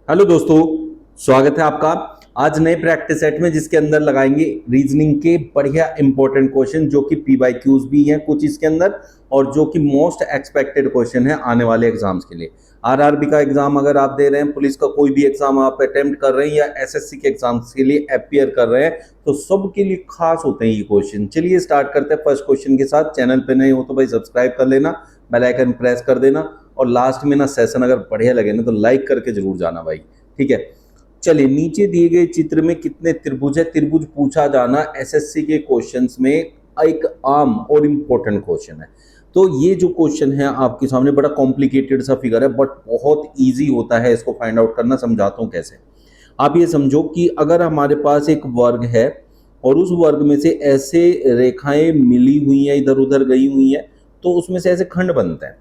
Hello दोस्तों, स्वागत है आपका आज नए प्रैक्टिस सेट में, जिसके अंदर लगाएंगे रीजनिंग के बढ़िया इंपॉर्टेंट क्वेश्चन जो कि पीवाईक्यूज भी हैं कुछ इसके अंदर, और जो कि मोस्ट एक्सपेक्टेड क्वेश्चन है आने वाले एग्जाम्स के लिए। आरआरबी का एग्जाम अगर आप दे रहे हैं, पुलिस का कोई भी एग्जाम आप अटेम्प्ट कर रहे हैं, या एसएससी के एग्जाम्स के लिए अपियर कर रहे हैं, तो सबके लिए खास होते हैं ये क्वेश्चन। चलिए स्टार्ट करते हैं फर्स्ट क्वेश्चन के साथ। चैनल पे नए हो तो भाई सब्सक्राइब कर लेना, बेल आइकन प्रेस कर देना, और लास्ट में ना सेशन अगर बढ़िया लगे ना तो लाइक करके जरूर जाना भाई, ठीक है। चलिए, नीचे दिए गए चित्र में कितने त्रिभुज है? त्रिभुज पूछा जाना एसएससी के क्वेश्चंस में एक आम और इम्पोर्टेंट क्वेश्चन है। तो ये जो क्वेश्चन है आपके सामने बड़ा कॉम्प्लिकेटेड सा फिगर है, बट बहुत इजी होता है इसको फाइंड आउट करना। समझाता हूँ कैसे। आप ये समझो कि अगर हमारे पास एक वर्ग है और उस वर्ग में से ऐसे रेखाएं मिली हुई हैं, इधर उधर गई हुई हैं, तो उसमें से ऐसे खंड बनते हैं।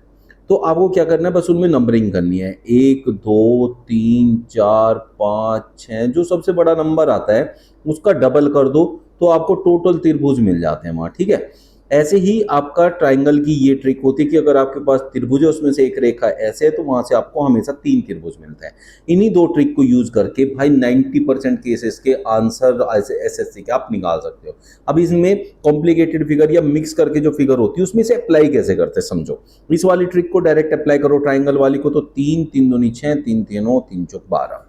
तो आपको क्या करना है, बस उनमें नंबरिंग करनी है। 1 2 3 4 5 6, जो सबसे बड़ा नंबर आता है उसका डबल कर दो तो आपको टोटल त्रिभुज मिल जाते हैं वहां, ठीक है। ऐसे ही आपका ट्राइंगल की ये ट्रिक होती है कि अगर आपके पास त्रिभुज है, उसमें से एक रेखा ऐसे है, तो वहां से आपको हमेशा 3 त्रिभुज मिलते हैं। इन्हीं दो ट्रिक को यूज करके भाई 90% केसेस के आंसर एसएससी के आप निकाल सकते हो। अब इसमें कॉम्प्लिकेटेड फिगर या मिक्स करके जो फिगर होती है उसमें से अप्लाई कैसे करते हैं समझो। इस वाली ट्रिक को डायरेक्ट अप्लाई करो ट्राइंगल वाली को, तो 3 3 दूनी 6, 3 3 3 चौक 12,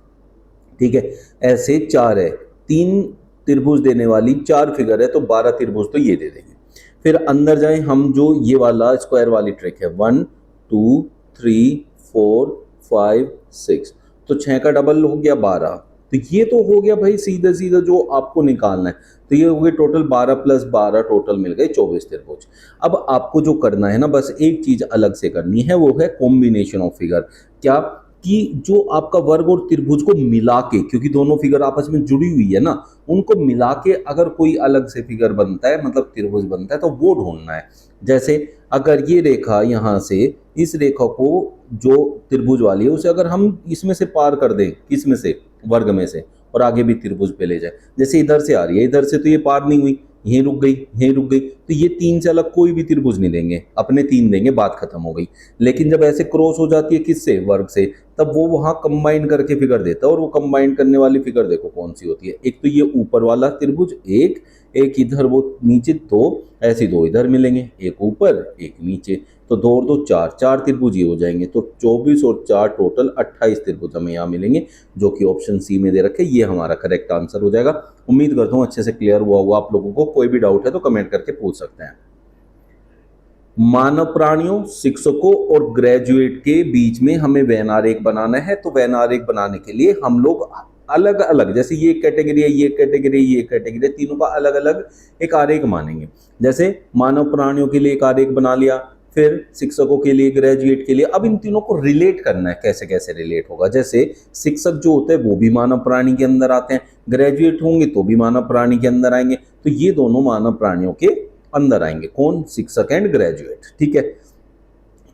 ठीक है। ऐसे 4 है, 3 त्रिभुज देने वाली 4 फिगर है, तो 12 त्रिभुज तो ये दे देंगे। फिर अंदर जाएं हम, जो ये वाला स्क्वायर वाली ट्रिक है, 1 2 3 4 5 6, तो 6 का डबल हो गया 12। तो ये तो हो गया भाई सीधा सीधा जो आपको निकालना है। तो ये हो गए टोटल 12 प्लस 12, टोटल मिल गए 24 त्रिभुज। अब आपको जो करना है ना, बस एक चीज अलग से करनी है, वो है कॉम्बिनेशन ऑफ फिगर। क्या कि जो आपका वर्ग और त्रिभुज को मिला के, क्योंकि दोनों फिगर आपस में जुड़ी हुई है ना, उनको मिला के अगर कोई अलग से फिगर बनता है, मतलब त्रिभुज बनता है, तो वो ढूंढना है। जैसे अगर ये रेखा यहां से इस रेखा को, जो त्रिभुज वाली है, उसे अगर हम इसमें से पार कर दें, किसमें से, वर्ग में से, और आगे भी त्रिभुज पे ले जाए। जैसे इधर से आ रही है, इधर से तो ये पार नहीं हुई, यहीं रुक गई, यहीं रुक गई, तो ये 3 से अलग कोई भी त्रिभुज नहीं देंगे, अपने 3 देंगे, बात खत्म हो गई। लेकिन जब ऐसे क्रॉस हो जाती है किससे, वर्ग से, तब वो वहां कंबाइन करके फिगर देता है। और वो कंबाइन करने वाली फिगर देखो कौन सी होती है। एक तो ये ऊपर वाला त्रिभुज, एक इधर, वो नीचे 2, ऐसे 2 इधर मिलेंगे, एक ऊपर एक नीचे, तो 2 और 2 4, 4 त्रिभुज ये हो जाएंगे। तो 24 और 4 टोटल 28 त्रिभुज हमें यहाँ मिलेंगे, जो कि ऑप्शन सी में दे रखे। ये हमारा करेक्ट आंसर हो जाएगा। उम्मीद करता हूँ अच्छे से क्लियर हुआ होगा आप लोगों को। कोई भी डाउट है तो कमेंट करके पूछ सकते हैं। मानव प्राणियों, शिक्षकों और ग्रेजुएट के बीच में हमें वेन आरेख बनाना है। तो वेन आरेख बनाने के लिए हम लोग अलग अलग, जैसे ये कैटेगरी है, ये कैटेगरी, ये कैटेगरी है, तीनों का अलग अलग एक आरेख मानेंगे। जैसे मानव प्राणियों के लिए एक आरेख बना लिया, फिर शिक्षकों के लिए, ग्रेजुएट के लिए। अब इन तीनों को रिलेट करना है, कैसे कैसे रिलेट होगा। जैसे शिक्षक जो होते हैं वो भी मानव प्राणी के अंदर आते हैं, ग्रेजुएट होंगे तो भी मानव प्राणी के अंदर आएंगे, तो ये दोनों मानव प्राणियों के अंदर आएंगे। कौन? शिक्षक एंड ग्रेजुएट, ठीक है।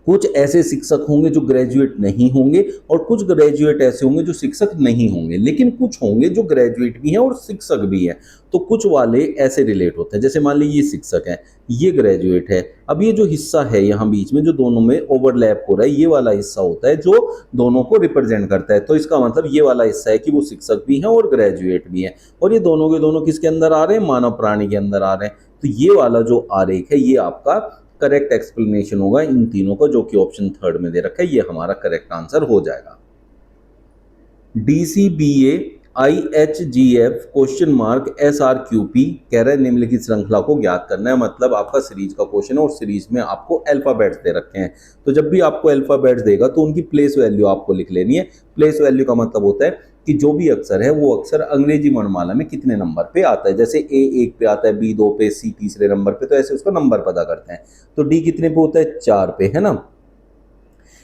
कुछ ऐसे शिक्षक होंगे जो ग्रेजुएट नहीं होंगे, और कुछ ग्रेजुएट ऐसे होंगे जो शिक्षक नहीं होंगे, लेकिन कुछ होंगे जो ग्रेजुएट भी हैं और शिक्षक भी हैं। तो कुछ वाले ऐसे रिलेट होते हैं, जैसे मान लीजिए ये शिक्षक है, ये ग्रेजुएट है। अब ये जो हिस्सा है यहाँ बीच में, जो दोनों में ओवरलैप हो रहा है, ये वाला हिस्सा होता है जो दोनों को रिप्रेजेंट करता है। तो इसका मतलब ये वाला हिस्सा है कि वो शिक्षक भी हैं और ग्रेजुएट भी हैं, और ये दोनों के दोनों किसके अंदर आ रहे हैं? मानव प्राणी के अंदर आ रहे हैं। तो ये वाला जो आरेख है, ये आपका करेक्ट एक्सप्लेनेशन होगा इन तीनों का, जो कि ऑप्शन 3 में दे रखा है। ये हमारा करेक्ट आंसर हो जाएगा। DCBA IHGF question mark SRQP कह रहा है निम्नलिखित श्रृंखला को ज्ञात करना है। मतलब आपका सीरीज का क्वेश्चन है, और सीरीज में आपको अल्फाबेट्स दे रखे हैं। तो जब भी आपको अल्फाबेट्स देगा तो उनकी प्लेस वैल्यू आपको लिख लेनी है। प्लेस वैल्यू का मतलब होता है कि जो भी अक्षर है वो अक्षर अंग्रेजी वर्णमाला में कितने नंबर पे आता है। जैसे A 1 पे आता है, B 2 पे, C तीसरे नंबर पे, तो ऐसे उसका नंबर पता करते हैं। तो D कितने पे होता है? 4 पे, है ना।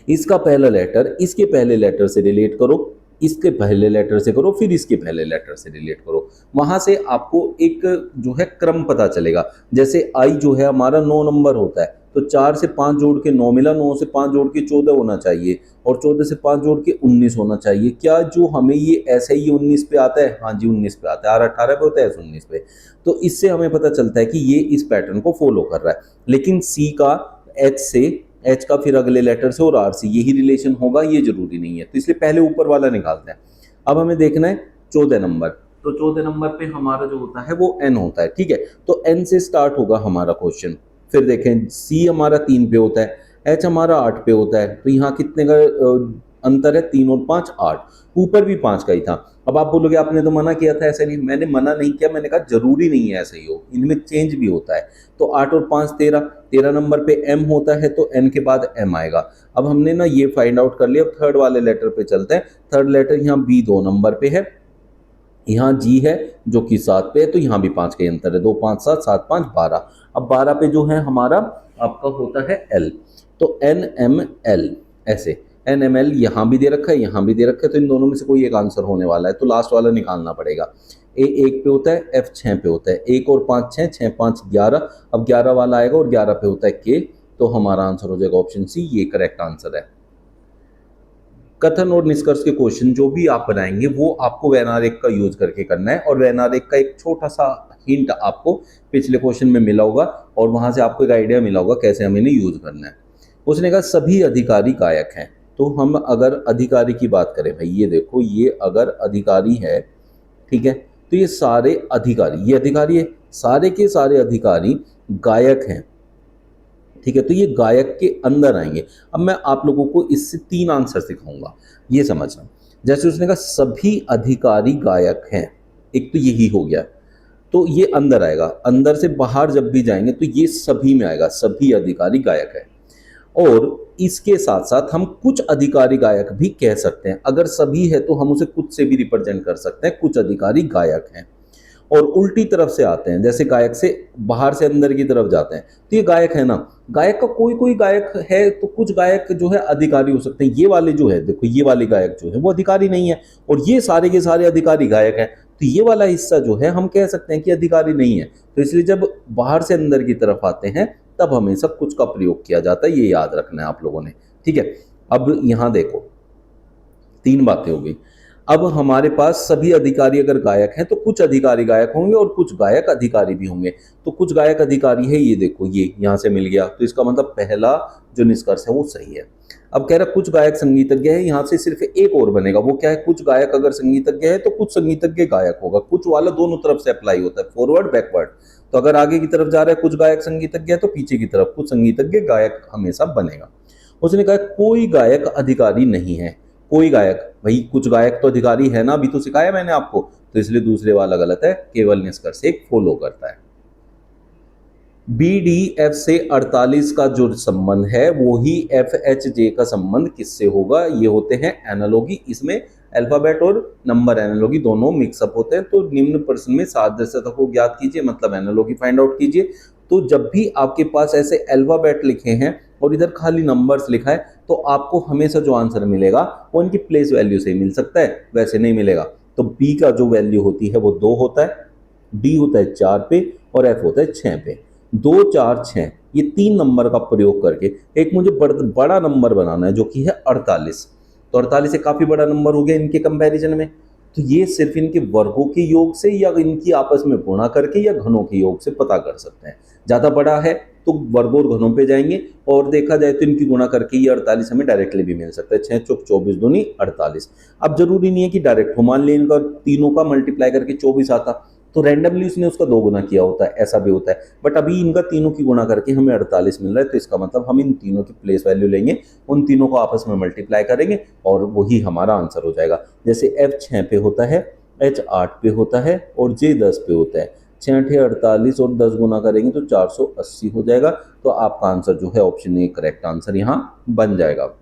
इसका पहला लेटर इसके पहले लेटर से रिलेट करो, इसके पहले लेटर से करो, फिर इसके पहले लेटर से रिलेट करो। वहां से आपको एक जो है क्रम पता चलेगा। जैसे आई जो है हमारा 9 नंबर होता है, तो 4 से 5 जोड़ के 9 मिला, 9 से 5 जोड़ के 14 होना चाहिए, और 14 से 5 जोड़ के 19 होना चाहिए। क्या जो हमें ये ऐसे ही 19 पे आता है? हाँ जी, 19 पे आता है। और 18 पे होता है, 19 पे। तो इससे हमें पता चलता है कि ये इस पैटर्न को फॉलो कर रहा है। लेकिन सी का एच से, एच का फिर अगले लेटर से, और आर से यही रिलेशन होगा, ये जरूरी नहीं है। तो इसलिए पहले ऊपर वाला निकालते हैं। अब हमें देखना है 14 नंबर, तो 14 नंबर पे हमारा जो होता है वो n होता है, ठीक है। तो n से स्टार्ट होगा हमारा क्वेश्चन। फिर देखें c हमारा 3 पे होता है, h हमारा 8 पे होता है, तो यहाँ कितने का अंतर है, 3 और 5 8, ऊपर भी 5 का ही था। अब आप बोलोगे आपने तो मना किया था, ऐसे नहीं, मैंने मना नहीं किया, मैंने कहा जरूरी नहीं है ऐसे ही हो, इनमें चेंज भी होता है। तो 8 और 5 13, 13 नंबर पे m होता है तो n के बाद m आएगा। अब हमने ना ये फाइंड आउट कर लिया। अब थर्ड वाले लेटर पे चलते हैं। थर्ड लेटर यहाँ b 2 नंबर पे है, यहाँ जी है जो कि 7 पे है, तो यहाँ भी 5 का ही अंतर है, 2 5 7 7 5 12। अब 12 पे जो है हमारा आपका होता है L, तो NML, ऐसे NML यहाँ भी दे रखा है, यहाँ भी दे रखा है, तो इन दोनों में से कोई एक आंसर होने वाला है, तो लास्ट वाला निकालना पड़ेगा। A 1 पे होता है, F 6 पे होता है, 1 और 5 6, 6 5 11। अब 11 वाला आएगा और 11 पे होता है K, तो हमारा आंसर हो जाएगा ऑप्शन सी, ये करेक्ट आंसर है। कथन और निष्कर्ष के क्वेश्चन जो भी आप बनाएंगे वो आपको वेन आर एक का यूज करके करना है, और वेन आर एक का एक छोटा सा हिंट आपको पिछले क्वेश्चन में मिला होगा, और वहां से आपको एक आइडिया मिला होगा कैसे हमें इन्हें यूज करना है। उसने कहा सभी अधिकारी गायक हैं, तो हम अगर अधिकारी की बात करें, भाई ये देखो, ये अगर अधिकारी है, ठीक है, तो ये सारे अधिकारी, ये अधिकारी है, सारे के सारे अधिकारी गायक हैं, ठीक है, तो ये गायक के अंदर आएंगे। अब मैं आप लोगों को इससे 3 आंसर सिखाऊंगा, ये समझना। जैसे उसने कहा सभी अधिकारी गायक हैं, एक तो यही हो गया, तो ये अंदर आएगा, अंदर से बाहर जब भी जाएंगे तो ये सभी में आएगा, सभी अधिकारी गायक है। और इसके साथ साथ हम कुछ अधिकारी गायक भी कह सकते हैं, अगर सभी है तो हम उसे कुछ से भी रिप्रेजेंट कर सकते हैं, कुछ अधिकारी गायक हैं। और उल्टी तरफ से आते हैं, जैसे गायक से बाहर से अंदर की तरफ जाते हैं, तो ये गायक है ना, गायक का कोई कोई गायक है, तो कुछ गायक जो है अधिकारी हो सकते हैं। ये वाले जो है, देखो ये वाले गायक जो है वो अधिकारी नहीं है, और ये सारे के सारे अधिकारी गायक हैं, तो ये वाला हिस्सा जो है हम कह सकते हैं कि अधिकारी नहीं है। तो इसलिए जब बाहर से अंदर की तरफ आते हैं तब हमें सब कुछ का प्रयोग किया जाता है, ये याद रखना है आप लोगों ने, ठीक है। अब यहां देखो 3 बातें हो गई। अब हमारे पास सभी अधिकारी अगर गायक हैं तो कुछ अधिकारी गायक होंगे और कुछ गायक अधिकारी भी होंगे। तो कुछ गायक अधिकारी है, ये देखो ये यहां से मिल गया, तो इसका मतलब पहला जो निष्कर्ष है वो सही है। अब कह रहा कुछ गायक संगीतज्ञ है, यहां से सिर्फ एक और बनेगा, वो क्या है, कुछ गायक अगर संगीतज्ञ है तो कुछ संगीतज्ञ गायक होगा। कुछ वाला दोनों तरफ से अप्लाई होता है, फॉरवर्ड बैकवर्ड। तो अगर आगे की तरफ जा रहा है कुछ गायक संगीतज्ञ है, तो पीछे की तरफ कुछ संगीतज्ञ गायक हमेशा बनेगा। उसने कहा कोई गायक अधिकारी नहीं है, कोई गायक, भाई कुछ गायक तो अधिकारी है ना, अभी तो सिखाया मैंने आपको, तो इसलिए दूसरे वाला गलत है, केवल निष्कर्ष एक फॉलो करता है। BDF से 48 का जो संबंध है वो ही FHJ का संबंध किससे होगा, ये होते हैं एनालॉगी। इसमें अल्फाबेट और नंबर एनालॉगी दोनों मिक्सअप होते हैं। तो निम्न प्रश्न में सादृश्यता को ज्ञात कीजिए, मतलब एनालॉगी फाइंड आउट कीजिए। तो जब भी आपके पास ऐसे अल्फाबेट लिखे हैं और इधर खाली नंबर्स लिखा है, तो आपको हमेशा जो आंसर मिलेगा वो इनकी प्लेस वैल्यू से ही मिल सकता है, वैसे नहीं मिलेगा। तो B का जो वैल्यू होती है वो 2 होता है, D होता है 4 पे, और F होता है 6 पे। 2 4 6 ये 3 नंबर का प्रयोग करके एक मुझे बड़ा नंबर बनाना है जो कि है 48। तो 48 एक काफी बड़ा नंबर हो गया इनके कंपैरिजन में। तो ये सिर्फ इनके वर्गों के योग से या इनकी आपस में गुणा करके या घनों के योग से पता कर सकते हैं। ज्यादा बड़ा है तो वर्गों और घनों पे जाएंगे, और देखा जाए तो इनकी गुणा करके ये 48 हमें डायरेक्टली भी मिल सकता है। 6 चौक 24 दूनी 48। अब जरूरी नहीं है कि डायरेक्ट हो, मान लिया इनका तीनों का मल्टीप्लाई करके 24 आता, तो रैंडमली उसने उसका 2 गुना किया होता है, ऐसा भी होता है। बट अभी इनका तीनों की गुणा करके हमें 48 मिल रहा है, तो इसका मतलब हम इन तीनों की प्लेस वैल्यू लेंगे, उन तीनों को आपस में मल्टीप्लाई करेंगे और वही हमारा आंसर हो जाएगा। जैसे F 6 पे होता है, H 8 पे होता है और J 10 पे होता है। 6 8 48 और 10 गुना करेंगे तो 480 हो जाएगा। तो आपका आंसर जो है ऑप्शन ए करेक्ट आंसर यहाँ बन जाएगा।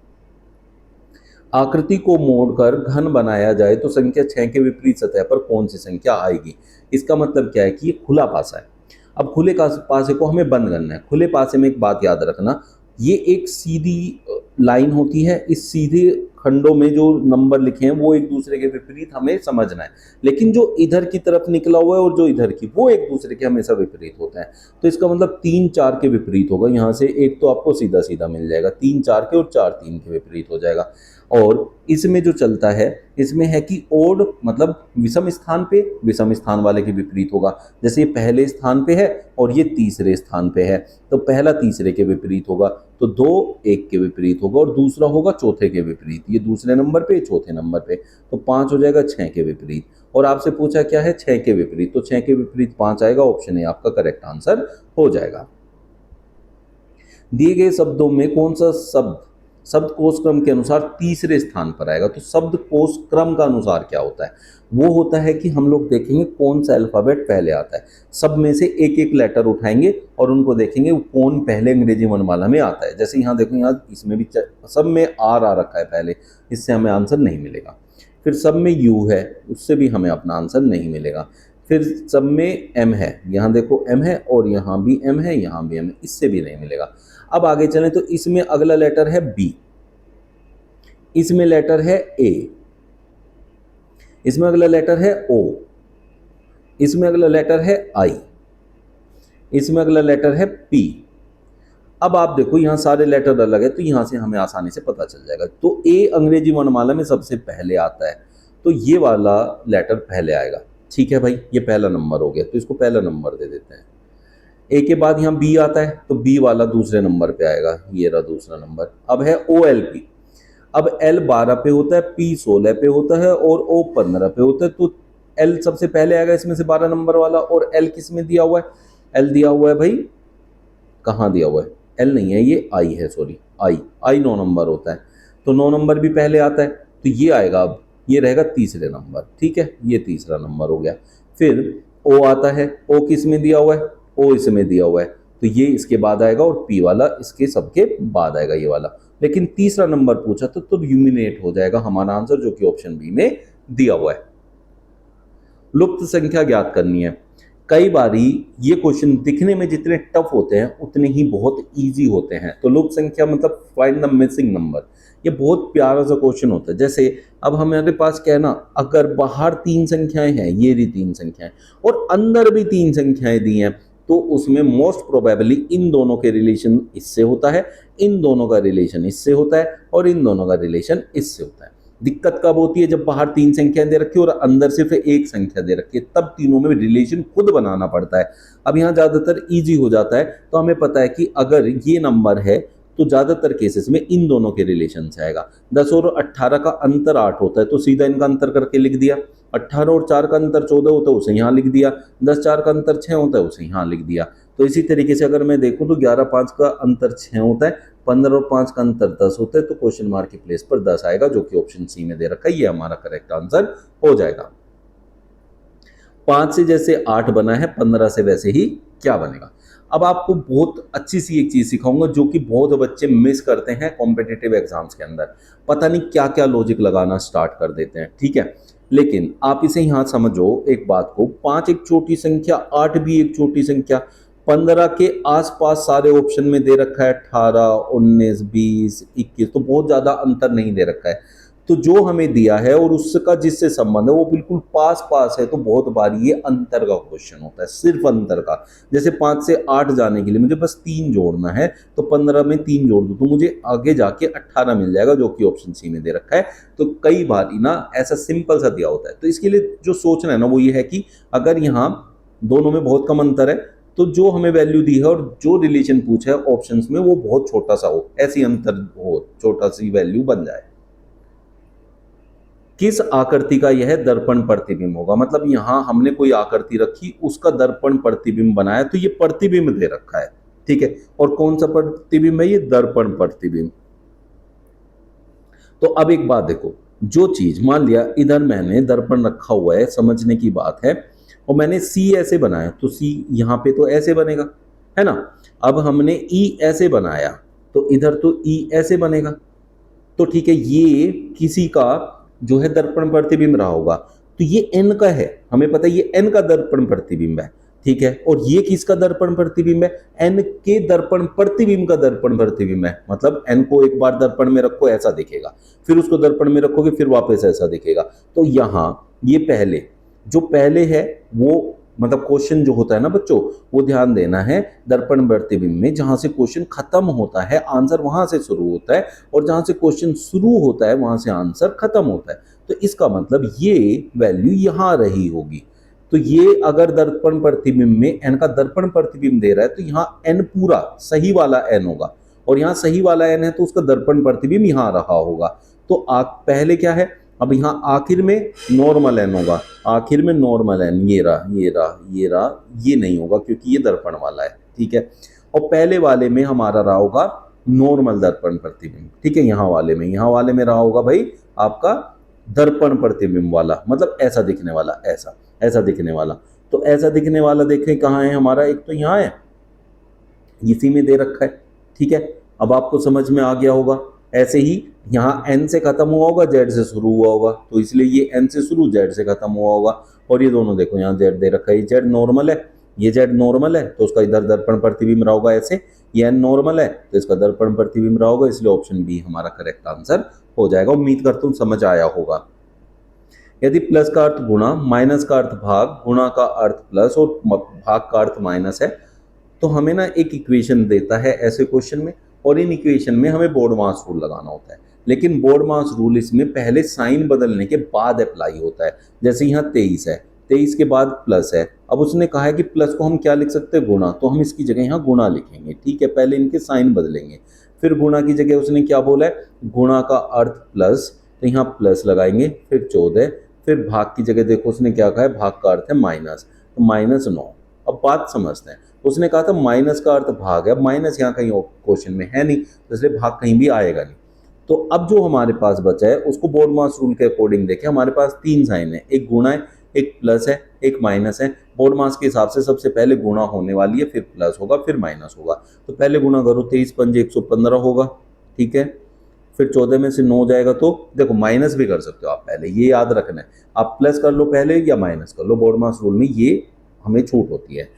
आकृति को मोड़कर घन बनाया जाए तो संख्या 6 के विपरीत सतह पर कौन सी संख्या आएगी। इसका मतलब क्या है कि ये खुला पासा है। अब खुले पासे को हमें बंद करना है। खुले पासे में एक बात याद रखना, ये एक सीधी लाइन होती है, इस सीधे खंडों में जो नंबर लिखे हैं वो एक दूसरे के विपरीत हमें समझना है, लेकिन जो इधर की तरफ निकला हुआ है और जो इधर की, वो एक दूसरे के हमेशा विपरीत होता है। तो इसका मतलब 3 4 के विपरीत होगा। यहाँ से एक तो आपको सीधा सीधा मिल जाएगा, 3 4 के और 4 3 के विपरीत हो जाएगा। और इसमें जो चलता है इसमें है कि ओड मतलब विषम स्थान पे विषम स्थान वाले के विपरीत होगा। जैसे ये पहले स्थान पे है और ये तीसरे स्थान पे है, तो पहला तीसरे के विपरीत होगा, तो 2 1 के विपरीत होगा और दूसरा होगा चौथे के विपरीत, ये दूसरे नंबर पे चौथे नंबर पे, तो 5 हो जाएगा 6 के विपरीत। और आपसे पूछा क्या है 6 के विपरीत, तो 6 के विपरीत 5 आएगा, ऑप्शन ए आपका करेक्ट आंसर हो जाएगा। दिए गए शब्दों में कौन सा शब्द कोश क्रम के अनुसार तीसरे स्थान पर आएगा। तो शब्द कोश क्रम का अनुसार क्या होता है, वो होता है कि हम लोग देखेंगे कौन सा अल्फाबेट पहले आता है, सब में से एक एक लेटर उठाएंगे और उनको देखेंगे कौन पहले अंग्रेजी वर्णमाला में आता है। जैसे यहाँ देखो, यहाँ इसमें भी सब में आर आ रखा है पहले, इससे हमें आंसर नहीं मिलेगा। फिर सब में यू है, उससे भी हमें अपना आंसर नहीं मिलेगा। फिर सब में एम है, यहाँ देखो एम है और यहाँ भी एम है, यहाँ भी एम है, इससे भी नहीं मिलेगा। अब आगे चलें तो इसमें अगला लेटर है बी, इसमें लेटर है ए, इसमें अगला लेटर है ओ, इसमें अगला लेटर है आई, इसमें अगला लेटर है पी। अब आप देखो यहाँ सारे लेटर अलग है, तो यहाँ से हमें आसानी से पता चल जाएगा। तो ए अंग्रेजी वर्णमाला में सबसे पहले आता है, तो ये वाला लेटर पहले आएगा। ठीक है भाई, ये पहला नंबर हो गया, तो इसको पहला नंबर दे देते हैं। ए के बाद यहाँ बी आता है, तो बी वाला दूसरे नंबर पे आएगा, ये रहा दूसरा नंबर। अब है ओ एल पी, अब एल 12 पे होता है, पी 16 पे होता है और ओ 15 पे होता है, तो एल सबसे पहले आएगा इसमें से 12 नंबर वाला। और एल किस में दिया हुआ है, एल दिया हुआ है भाई, कहाँ दिया हुआ है, एल नहीं है, ये आई है, सॉरी आई 9 नंबर होता है, तो 9 नंबर भी पहले आता है, तो ये आएगा, अब ये रहेगा तीसरे नंबर। ठीक है, ये तीसरा नंबर हो गया। फिर ओ आता है, ओ किस में दिया हुआ है, ओ इसमें दिया हुआ है, तो ये इसके बाद आएगा और पी वाला इसके सबके बाद आएगा, ये वाला। लेकिन तीसरा नंबर पूछा तो यूमिनेट हो जाएगा हमारा आंसर, जो कि ऑप्शन बी में दिया हुआ है। लुप्त संख्या ज्ञात करनी है। कई बारी ये क्वेश्चन दिखने में जितने टफ होते हैं उतने ही बहुत इजी होते हैं। तो लुप्त संख्या मतलब फाइंड द मिसिंग नंबर, ये बहुत प्यारा सा क्वेश्चन होता है। जैसे अब हमारे पास क्या है ना, अगर बाहर 3 संख्याएं हैं, ये भी 3 संख्याएं और अंदर भी 3 संख्याएं दी हैं, तो उसमें मोस्ट प्रोबेबली इन दोनों के रिलेशन इससे होता है, इन दोनों का रिलेशन इससे होता है और इन दोनों का रिलेशन इससे होता है। दिक्कत कब होती है, जब बाहर 3 संख्याएं दे रखी है और अंदर सिर्फ एक संख्या दे रखी है, तब तीनों में रिलेशन खुद बनाना पड़ता है। अब यहाँ ज़्यादातर ईजी हो जाता है, तो हमें पता है कि अगर ये नंबर है तो ज़्यादातर केसेस में इन दोनों के रिलेशन से आएगा। 10 और 18 का अंतर 8 होता है, तो सीधा इनका अंतर करके लिख दिया। 18 और 4 का अंतर 14 होता है, उसे यहाँ लिख दिया। 10 4 का अंतर 6 होता है, उसे यहाँ लिख दिया। तो इसी तरीके से अगर मैं देखूँ तो 11 5 का अंतर 6 होता है, 15 और 5 का अंतर 10 होता है, तो क्वेश्चन मार्क के प्लेस पर 10 आएगा, जो कि ऑप्शन सी में दे रखा है। ये हमारा करेक्ट आंसर हो जाएगा। 5 से जैसे 8 बना है, 15 से वैसे ही क्या बनेगा। अब आपको बहुत अच्छी सी एक चीज सिखाऊंगा, जो कि बहुत बच्चे मिस करते हैं कॉम्पिटिटिव एग्जाम्स के अंदर। पता नहीं क्या क्या लॉजिक लगाना स्टार्ट कर देते हैं, ठीक है। लेकिन आप इसे यहाँ समझो एक बात को, 5 एक छोटी संख्या, 8 भी एक छोटी संख्या, 15 के आसपास सारे ऑप्शन में दे रखा है 18, 19, 20, 21, तो बहुत ज्यादा अंतर नहीं दे रखा है। तो जो हमें दिया है और उसका जिससे संबंध है वो बिल्कुल पास पास है, तो बहुत बार ये अंतर का क्वेश्चन होता है, सिर्फ अंतर का। जैसे 5 से 8 जाने के लिए मुझे बस 3 जोड़ना है, तो 15 में 3 जोड़ दूं तो मुझे आगे जाके 18 मिल जाएगा, जो कि ऑप्शन सी में दे रखा है। तो कई बार ना ऐसा सिंपल सा दिया होता है, तो इसके लिए जो सोचना है ना वो ये है कि अगर यहाँ दोनों में बहुत कम अंतर है, तो जो हमें वैल्यू दी है और जो रिलेशन पूछा है ऑप्शंस में वो बहुत छोटा सा हो, ऐसी अंतर हो, छोटा सी वैल्यू बन जाए। किस आकृति का यह दर्पण प्रतिबिंब होगा, मतलब यहां हमने कोई आकृति रखी, उसका दर्पण प्रतिबिंब बनाया, तो ये प्रतिबिंब दे रखा है, ठीक है। और कौन सा प्रतिबिंब है, ये दर्पण प्रतिबिंब। तो अब एक बात देखो, जो चीज मान लिया इधर मैंने दर्पण रखा हुआ है, समझने की बात है, और मैंने सी ऐसे बनाया, तो सी यहां पे तो ऐसे बनेगा, है ना। अब हमने ई ऐसे बनाया, तो इधर तो ई ऐसे बनेगा, तो ठीक है, ये किसी का जो है दर्पण प्रतिबिंब रहा होगा। तो ये एन का है, हमें पता है ये एन का दर्पण प्रतिबिंब है, ठीक है। और ये किसका दर्पण प्रतिबिंब है, एन के दर्पण प्रतिबिंब का दर्पण प्रतिबिंब है। मतलब एन को एक बार दर्पण में रखो ऐसा दिखेगा, फिर उसको दर्पण में रखोगे फिर वापस ऐसा दिखेगा। तो यहाँ ये पहले जो पहले है वो, मतलब क्वेश्चन जो होता है ना बच्चों, वो ध्यान देना है दर्पण प्रतिबिंब में, जहां से क्वेश्चन खत्म होता है आंसर वहां से शुरू होता है, और जहां से क्वेश्चन शुरू होता है वहां से आंसर खत्म होता है। तो इसका मतलब ये वैल्यू यहां रही होगी। तो ये अगर दर्पण प्रतिबिंब में एन का दर्पण प्रतिबिंब दे रहा है, तो यहाँ एन पूरा सही वाला एन होगा, और यहाँ सही वाला n है तो उसका दर्पण प्रतिबिंब यहाँ रहा होगा। तो पहले क्या है, अब यहाँ आखिर में नॉर्मल n होगा, आखिर में नॉर्मल n, ये रहा ये रहा ये रहा, ये नहीं होगा क्योंकि ये दर्पण वाला है, ठीक है। और पहले वाले में हमारा रहा होगा नॉर्मल दर्पण प्रतिबिंब, ठीक है। यहाँ वाले में रहा होगा भाई आपका दर्पण प्रतिबिंब वाला, मतलब ऐसा दिखने वाला, ऐसा दिखने वाला। तो ऐसा दिखने वाला देखें कहाँ है हमारा, एक तो यहाँ है, इसी में दे रखा है, ठीक है। अब आपको समझ में आ गया होगा। ऐसे ही यहाँ n से खत्म हुआ होगा, z से शुरू हुआ होगा, तो इसलिए ये n से शुरू z से खत्म हुआ होगा। और ये दोनों देखो यहाँ z दे रखा है, ये z नॉर्मल है, ये z नॉर्मल है तो उसका इधर दर्पण प्रतिबिंब रहा होगा ऐसे, ये n नॉर्मल है तो इसका दर्पण प्रतिबिंब रहा होगा, इसलिए ऑप्शन बी हमारा करेक्ट आंसर हो जाएगा। उम्मीद करता हूँ समझ आया होगा। यदि प्लस का अर्थ गुणा, माइनस का अर्थ भाग, गुणा का अर्थ प्लस और भाग का अर्थ माइनस है, तो हमें ना एक इक्वेशन देता है ऐसे क्वेश्चन में, और इन इक्वेशन में हमें बोर्डमास रूल लगाना होता है। लेकिन बोर्डमास रूल इसमें पहले साइन बदलने के बाद अप्लाई होता है। जैसे यहाँ 23 है, 23 के बाद प्लस है, अब उसने कहा है कि प्लस को हम क्या लिख सकते हैं, गुणा, तो हम इसकी जगह यहाँ गुणा लिखेंगे, ठीक है। पहले इनके साइन बदलेंगे, फिर गुणा की जगह उसने क्या बोला है, गुणा का अर्थ प्लस, तो यहाँ प्लस लगाएंगे, फिर 14, फिर भाग की जगह देखो उसने क्या कहा है, भाग का अर्थ है माइनस, तो -9। अब बात समझते हैं, उसने कहा था माइनस का अर्थ भाग है, अब माइनस यहाँ कहीं क्वेश्चन में है नहीं, तो इसलिए भाग कहीं भी आएगा नहीं। तो अब जो हमारे पास बचा है उसको बोर्डमास रूल के अकॉर्डिंग देखें, हमारे पास 3 साइन है, एक गुणा है, एक प्लस है, एक माइनस है। बोर्डमास के हिसाब से सबसे पहले गुणा होने वाली है, फिर प्लस होगा, फिर माइनस होगा। तो पहले गुणा करो, 23 पंजे 115 होगा, ठीक है। फिर 14 में से 9 जाएगा, तो देखो माइनस भी कर सकते हो आप, पहले ये याद रखना है, आप प्लस कर लो पहले या माइनस कर लो, बोर्डमास रूल में ये हमें छूट होती है।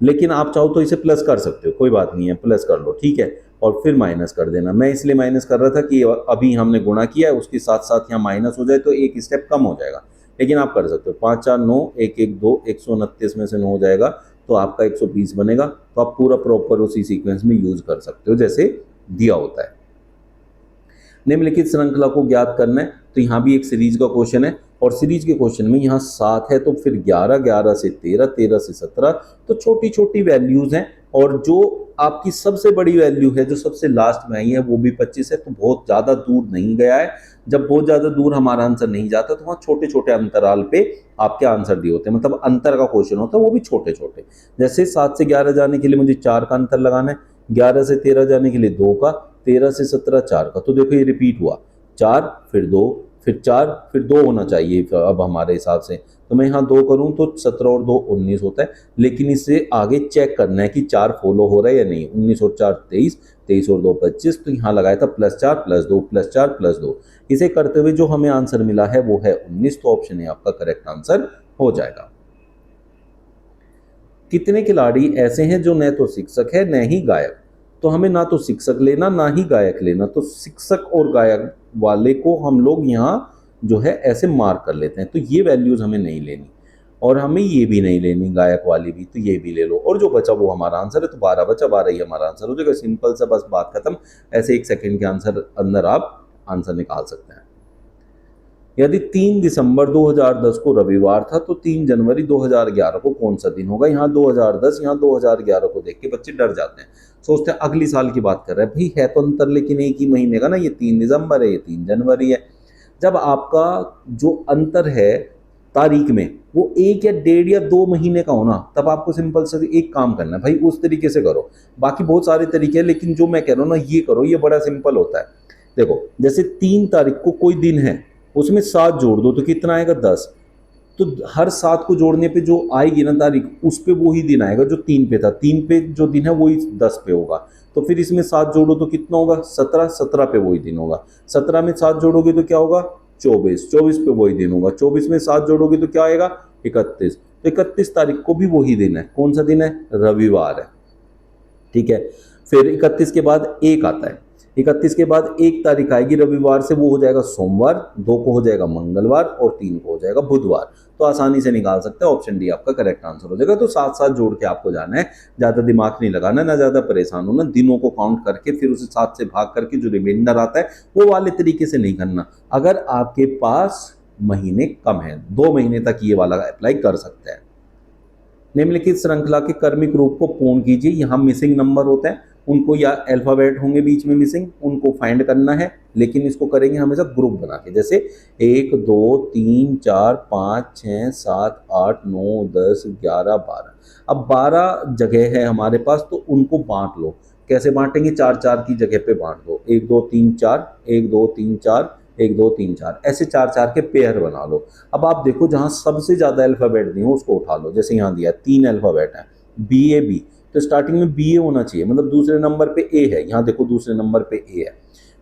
लेकिन आप चाहो तो इसे प्लस कर सकते हो, कोई बात नहीं है, प्लस कर लो, ठीक है, और फिर माइनस कर देना। मैं इसलिए माइनस कर रहा था कि अभी हमने गुणा किया है, उसके साथ साथ यहाँ माइनस हो जाए तो एक स्टेप कम हो जाएगा, लेकिन आप कर सकते हो। 5 4 9, 1 1 2, 129 में से 9 हो जाएगा तो आपका 120 बनेगा। तो आप पूरा प्रॉपर उसी सीक्वेंस में यूज कर सकते हो जैसे दिया होता है। निम्नलिखित श्रृंखला को ज्ञात करना है, तो यहाँ भी एक सीरीज का क्वेश्चन है, और सीरीज के क्वेश्चन में यहाँ 7 है, तो फिर 11, 11 से 13, 13 से 17, तो छोटी छोटी वैल्यूज हैं। और जो आपकी सबसे बड़ी वैल्यू है जो सबसे लास्ट में आई है वो भी 25 है, तो बहुत ज़्यादा दूर नहीं गया है। जब बहुत ज़्यादा दूर हमारा आंसर नहीं जाता तो वहाँ छोटे छोटे अंतराल पे आपके आंसर दिए होते हैं, मतलब अंतर का क्वेश्चन होता है, वो भी छोटे छोटे। जैसे 7 से 11 जाने के लिए मुझे 4 का अंतर लगाना है, 11 से 13 जाने के लिए 2 का, 13 से 17 4 का। तो देखो ये रिपीट हुआ, 4 फिर 2 फिर 4 फिर 2 होना चाहिए अब हमारे हिसाब से। तो मैं यहाँ 2 करूँ तो 17 और 2 19 होता है, लेकिन इससे आगे चेक करना है कि 4 फॉलो हो रहा है या नहीं। 19 और 4 23, 23 और 2 25, तो यहाँ लगाया था +4 +2 +4 +2। इसे करते हुए जो हमें आंसर मिला है वो है 19, तो ऑप्शन है आपका करेक्ट आंसर हो जाएगा। कितने खिलाड़ी ऐसे हैं जो न तो शिक्षक है न ही गायक? तो हमें ना तो शिक्षक लेना ना ही गायक लेना, तो शिक्षक और गायक वाले को हम लोग यहाँ जो है ऐसे मार्क कर लेते हैं, तो ये वैल्यूज हमें नहीं लेनी, और हमें ये भी नहीं लेनी गायक वाली भी, तो ये भी ले लो। और जो बचा वो हमारा आंसर है, तो 12 बचा, 12 ही हमारा आंसर हो जाएगा। सिंपल सा, बस बात खत्म। ऐसे 1 सेकेंड के आंसर अंदर आप आंसर निकाल सकते हैं। यदि 3 दिसंबर 2010 को रविवार था तो 3 जनवरी 2011 को कौन सा दिन होगा? यहाँ 2010, यहाँ 2011 को देख के बच्चे डर जाते हैं, सोचते हैं अगली साल की बात कर रहे हैं। भाई है तो अंतर लेकिन एक ही महीने का ना, ये 3 दिसंबर है, ये 3 जनवरी है। जब आपका जो अंतर है तारीख में वो 1 या 1.5 या 2 महीने का होना, तब आपको सिंपल से एक काम करना है भाई, उस तरीके से करो। बाकी बहुत सारे तरीके हैं, लेकिन जो मैं कह रहा हूँ ना ये करो, ये बड़ा सिंपल होता है। देखो जैसे 3 तारीख को कोई दिन है, उसमें 7 जोड़ दो तो कितना आएगा? 10। तो हर 7 को जोड़ने पे जो आएगी ना तारीख, उस पे वही दिन आएगा जो 3 पे था। 3 पे जो दिन है वही 10 पे होगा, तो फिर इसमें 7 जोड़ो तो कितना होगा? 17। 17 पे वही दिन होगा। 17 में 7 जोड़ोगे तो क्या होगा? 24। 24 पे वही दिन होगा। 24 में 7 जोड़ोगे तो क्या आएगा? 31। तो 31 तारीख को भी वही दिन है। कौन सा दिन है? रविवार है, ठीक है। फिर 31 के बाद 1 आता है, 31 के बाद 1 तारीख आएगी रविवार से, वो हो जाएगा सोमवार, 2 को हो जाएगा मंगलवार, और 3 को हो जाएगा बुधवार। तो आसानी से निकाल सकते हैं, ऑप्शन डी आपका करेक्ट आंसर हो जाएगा। तो साथ साथ जोड़ के आपको जाना है, ज़्यादा दिमाग नहीं लगाना, ना ज़्यादा परेशान होना। दिनों को काउंट करके फिर उसे 7 से भाग करके जो रिमाइंडर आता है वो वाले तरीके से नहीं करना। अगर आपके पास महीने कम है, 2 महीने तक ये वाला अप्लाई कर सकते हैं। निम्नलिखित श्रृंखला के क्रमिक रूप को पूर्ण कीजिए। यहाँ मिसिंग नंबर होते हैं, उनको या अल्फ़ाबेट होंगे बीच में मिसिंग, उनको फाइंड करना है, लेकिन इसको करेंगे हमेशा ग्रुप बना के, जैसे 1 2 3 4 5 6 7 8 9 10 11 12। अब 12 जगह है हमारे पास, तो उनको बांट लो। कैसे बांटेंगे? 4 4 की जगह पे बांट दो, 1 2 3 4 1 2 3 4 1 2 3 4, ऐसे 4 4 के पेयर बना लो। अब आप देखो जहां सबसे ज्यादा अल्फाबेट दिए हो उसको उठा लो, जैसे यहाँ दिया 3 अल्फाबेट है, BAB, तो स्टार्टिंग में BA होना चाहिए, मतलब दूसरे नंबर पे A है, यहाँ देखो दूसरे नंबर पे A है,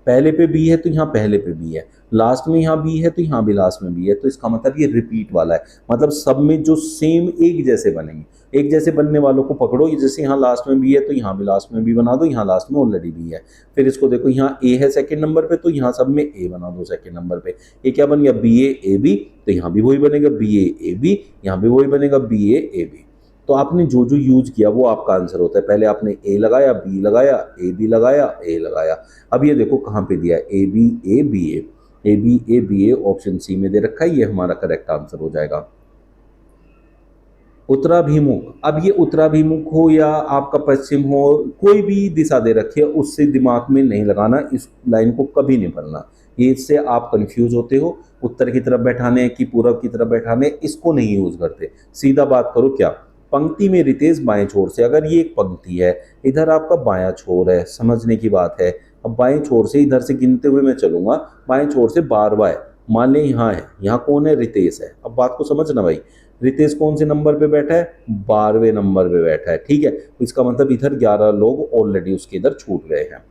पहले पे B है तो यहाँ पहले पे B है, लास्ट में यहाँ B है तो यहाँ भी लास्ट में B है, तो इसका मतलब ये रिपीट वाला है, मतलब सब में जो सेम एक जैसे बनेंगे। एक जैसे बनने वालों को पकड़ो, ये जैसे यहाँ लास्ट में B है तो यहाँ भी लास्ट में B बना दो, यहाँ लास्ट में ऑलरेडी B है। फिर इसको देखो यहाँ A है सेकंड नंबर पे, तो यहाँ सब में A बना दो सेकंड नंबर पे। ये क्या बन गया? BAAB, तो यहाँ भी वही बनेगा BAAB, यहाँ भी वही बनेगा BAAB। तो आपने जो जो यूज किया वो आपका आंसर होता है। पहले आपने A लगाया, B लगाया, AB लगाया, A लगाया। अब ये देखो कहाँ पे दिया है, ABABA, ABABA ऑप्शन सी में दे रखा है, ये हमारा करेक्ट आंसर हो जाएगा। उत्तराभिमुख, अब ये उत्तराभिमुख हो या आपका पश्चिम हो, कोई भी दिशा दे रखी है उससे दिमाग में नहीं लगाना, इस लाइन को कभी नहीं पढ़ना, ये इससे आप कंफ्यूज होते हो। उत्तर की तरफ बैठाने कि पूरब की तरफ बैठाने, इसको नहीं यूज करते। सीधा बात करो, क्या पंक्ति में रितेश बाएं छोर से, अगर ये एक पंक्ति है, इधर आपका बायां छोर है, समझने की बात है। अब बाएं छोर से इधर से गिनते हुए मैं चलूंगा, बाएं छोर से 12वां है, मान लें यहाँ है, यहाँ कौन है? रितेश है। अब बात को समझना भाई, रितेश कौन से नंबर पे बैठा है? 12वें नंबर पे बैठा है, ठीक है। तो इसका मतलब इधर 11 लोग ऑलरेडी उसके इधर छूट गए हैं।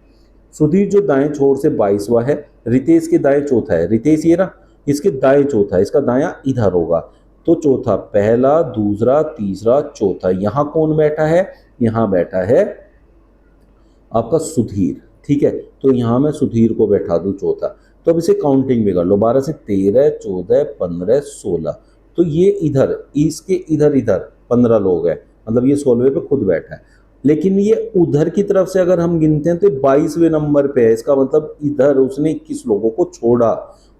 सुधीर जो दाएं छोर से 22वां है, रितेश के दाएं चौथा है, रितेश ये ना, इसके दाएं चौथा है, इसका दायां इधर होगा, तो चौथा, पहला, दूसरा, तीसरा, चौथा, यहाँ कौन बैठा है? यहाँ बैठा है आपका सुधीर, ठीक है। तो यहाँ मैं सुधीर को बैठा दूं चौथा। तो अब इसे काउंटिंग भी कर लो, 12 से 13 14 15 16, तो ये इधर, इसके इधर इधर 15 लोग हैं, मतलब ये 16वें पे खुद बैठा है। लेकिन ये उधर की तरफ से अगर हम गिनते हैं तो 22वें नंबर पे है, इसका मतलब इधर उसने 21 लोगों को छोड़ा,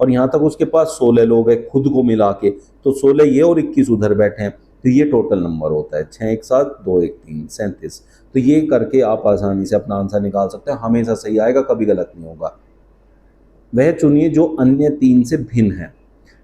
और यहाँ तक उसके पास 16 लोग हैं खुद को मिला के, तो 16 ये और 21 उधर बैठे हैं, तो ये टोटल नंबर होता है 6 1 7 2 1 3 37। तो ये करके आप आसानी से अपना आंसर निकाल सकते हैं, हमेशा सही आएगा, कभी गलत नहीं होगा। वह चुनिए जो अन्य 3 से भिन्न है।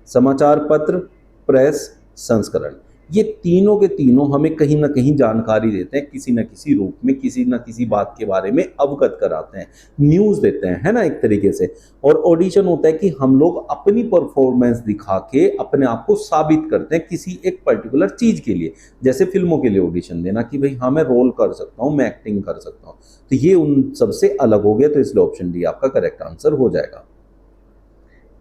समाचार पत्र, प्रेस, संस्करण, ये तीनों के तीनों हमें कहीं ना कहीं जानकारी देते हैं, किसी न किसी रूप में, किसी न किसी बात के बारे में अवगत कराते हैं, न्यूज देते हैं, है ना, एक तरीके से। और ऑडिशन होता है कि हम लोग अपनी परफॉर्मेंस दिखा के अपने आप को साबित करते हैं किसी एक पर्टिकुलर चीज के लिए, जैसे फिल्मों के लिए ऑडिशन देना कि भाई हाँ मैं रोल कर सकता हूँ, मैं एक्टिंग कर सकता हूँ, तो ये उन सबसे अलग हो गया, तो इसलिए ऑप्शन डी आपका करेक्ट आंसर हो जाएगा।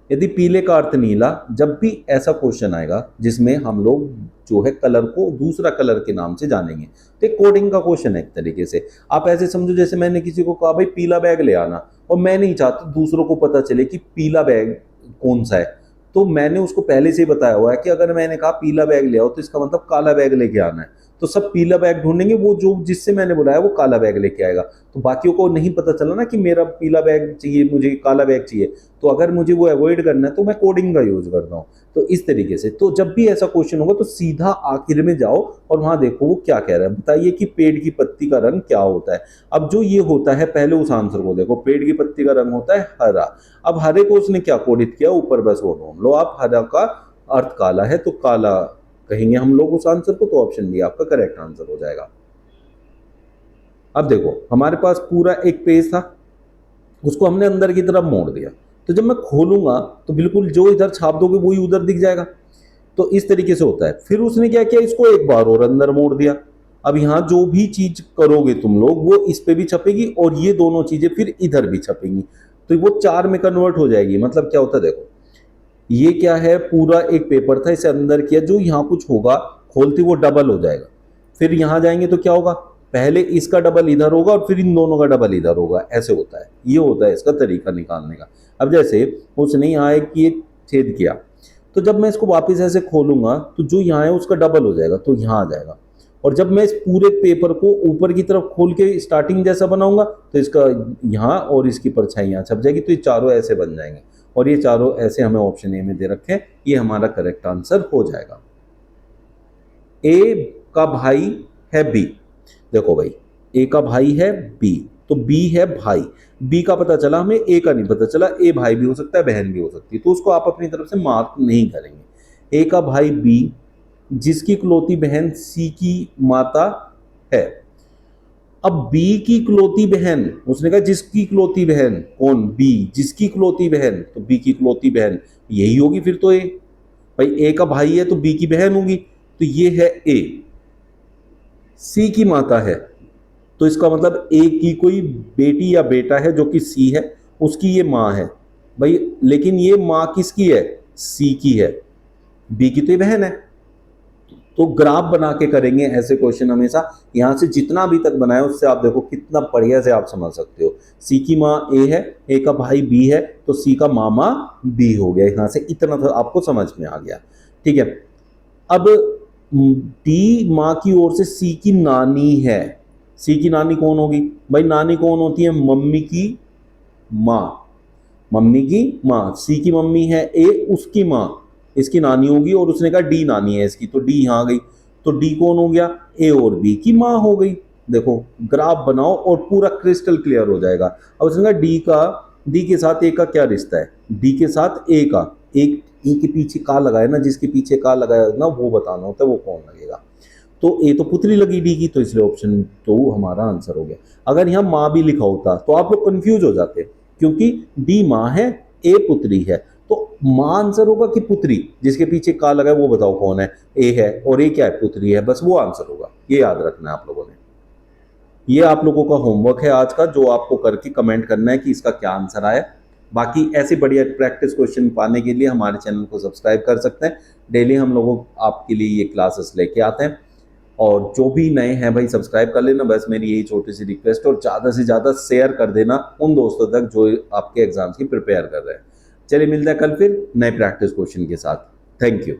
यदि पीले का अर्थ नीला, जब भी ऐसा क्वेश्चन आएगा जिसमें हम लोग जो है कलर को दूसरा कलर के नाम से जानेंगे, तो एक कोडिंग का क्वेश्चन है एक तरीके से। आप ऐसे समझो जैसे मैंने किसी को कहा भाई पीला बैग ले आना, और मैं नहीं चाहता दूसरों को पता चले कि पीला बैग कौन सा है, तो मैंने उसको पहले से ही बताया हुआ है कि अगर मैंने कहा पीला बैग ले आओ तो इसका मतलब काला बैग लेके आना है, तो सब पीला बैग ढूंढेंगे, वो जो जिससे मैंने बुलाया वो काला बैग लेके आएगा, तो बाकियों को नहीं पता चला ना कि मेरा पीला बैग चाहिए, मुझे काला बैग चाहिए। तो अगर मुझे वो अवॉइड करना है तो मैं कोडिंग का यूज करता हूँ। तो इस तरीके से, तो जब भी ऐसा क्वेश्चन होगा तो सीधा आखिर में जाओ और वहां देखो वो क्या कह रहा है, बताइए कि पेड़ की पत्ती का रंग क्या होता है। अब जो ये होता है, पहले उस आंसर को देखो, पेड़ की पत्ती का रंग होता है हरा। अब हरे को उसने क्या कोडित किया, ऊपर बस वो ढूंढ लो आप, हरा का अर्थ काला है तो काला कहेंगे हम लोग उस आंसर को, तो ऑप्शन डी आपका करेक्ट आंसर हो जाएगा। अब देखो हमारे पास पूरा एक पेज था, उसको हमने अंदर की तरफ मोड़ दिया, तो जब मैं खोलूंगा तो बिल्कुल जो इधर छाप दोगे वही उधर दिख जाएगा, तो इस तरीके से होता है। फिर उसने क्या किया, इसको एक बार और अंदर मोड़ दिया। अब यहाँ जो भी चीज करोगे तुम लोग वो इस पे भी छपेगी और ये दोनों चीजें फिर इधर भी छपेंगी, तो वो 4 में कन्वर्ट हो जाएगी। मतलब क्या होता है, देखो ये क्या है, पूरा एक पेपर था, इसे अंदर किया, जो यहाँ कुछ होगा खोलते वो डबल हो जाएगा। फिर यहाँ जाएंगे तो क्या होगा, पहले इसका डबल इधर होगा और फिर इन दोनों का डबल इधर होगा, ऐसे होता है। ये होता है इसका तरीका निकालने का। अब जैसे उसने यहाँ एक ये छेद किया, तो जब मैं इसको वापस ऐसे खोलूंगा तो जो यहाँ है उसका डबल हो जाएगा, तो यहाँ आ जाएगा। और जब मैं इस पूरे पेपर को ऊपर की तरफ खोल के स्टार्टिंग जैसा बनाऊंगा तो इसका यहाँ और इसकी परछाई यहाँ छप जाएगी, तो ये चारों ऐसे बन जाएंगे, और ये चारों ऐसे हमें ऑप्शन ए में दे रखे हैं, ये हमारा करेक्ट आंसर हो जाएगा। ए का भाई है बी, देखो भाई ए का भाई है बी, तो बी है भाई, बी का पता चला हमें, ए का नहीं पता चला। ए भाई भी हो सकता है, बहन भी हो सकती है, तो उसको आप अपनी तरफ से मार्क नहीं करेंगे। ए का भाई बी जिसकी इकलौती बहन सी की माता है। अब बी की इकलौती बहन, उसने कहा जिसकी इकलौती बहन, कौन? बी, जिसकी इकलौती बहन, तो बी की इकलौती बहन यही होगी फिर तो ए। भाई ए का भाई है तो बी की बहन होगी, तो ये है ए। सी की माता है तो इसका मतलब ए की कोई बेटी या बेटा है जो कि सी है, उसकी ये माँ है भाई। लेकिन ये माँ किसकी है? सी की है। बी की तो ये बहन है। तो ग्राफ बना के करेंगे ऐसे क्वेश्चन हमेशा। यहां से जितना अभी तक बनाया उससे आप देखो कितना बढ़िया से आप समझ सकते हो। सी की माँ ए है, ए का भाई बी है, तो सी का मामा बी हो गया। यहां से इतना तो आपको समझ में आ गया, ठीक है। अब डी माँ की ओर से सी की नानी है। सी की नानी कौन होगी भाई? नानी कौन होती है? मम्मी की माँ, मम्मी की माँ। सी की मम्मी है ए, उसकी माँ इसकी नानी होगी, और उसने कहा डी नानी है इसकी, तो डी यहाँ गई। तो डी कौन हो गया? ए और बी की माँ हो गई। देखो ग्राफ बनाओ और पूरा क्रिस्टल क्लियर हो जाएगा। अब उसने कहा डी के साथ ए का क्या रिश्ता है? डी के साथ ए का, एक ए के पीछे का लगाया ना, जिसके पीछे का लगाया ना वो बताना होता है वो कौन लगेगा। तो ए तो पुत्री लगी डी की, तो इसलिए ऑप्शन तो हमारा आंसर हो गया। अगर यहाँ माँ भी लिखा होता तो आप लोग कंफ्यूज हो जाते, क्योंकि डी माँ है, ए पुत्री है, तो माँ आंसर होगा कि पुत्री? जिसके पीछे का लगा है वो बताओ कौन है? ए है, और ए क्या है? पुत्री है, बस वो आंसर होगा। ये याद रखना है आप लोगों ने। ये आप लोगों का होमवर्क है आज का, जो आपको करके कमेंट करना है कि इसका क्या आंसर आया। बाकी ऐसे बढ़िया प्रैक्टिस क्वेश्चन पाने के लिए हमारे चैनल को सब्सक्राइब कर सकते हैं। डेली हम लोग आपके लिए ये क्लासेस लेके आते हैं, और जो भी नए हैं भाई सब्सक्राइब कर लेना, बस मेरी यही छोटी सी रिक्वेस्ट। और ज़्यादा से ज़्यादा शेयर कर देना उन दोस्तों तक जो आपके एग्जाम्स की प्रिपेयर कर रहे हैं। चलिए मिलते हैं कल फिर नए प्रैक्टिस क्वेश्चन के साथ। Thank you.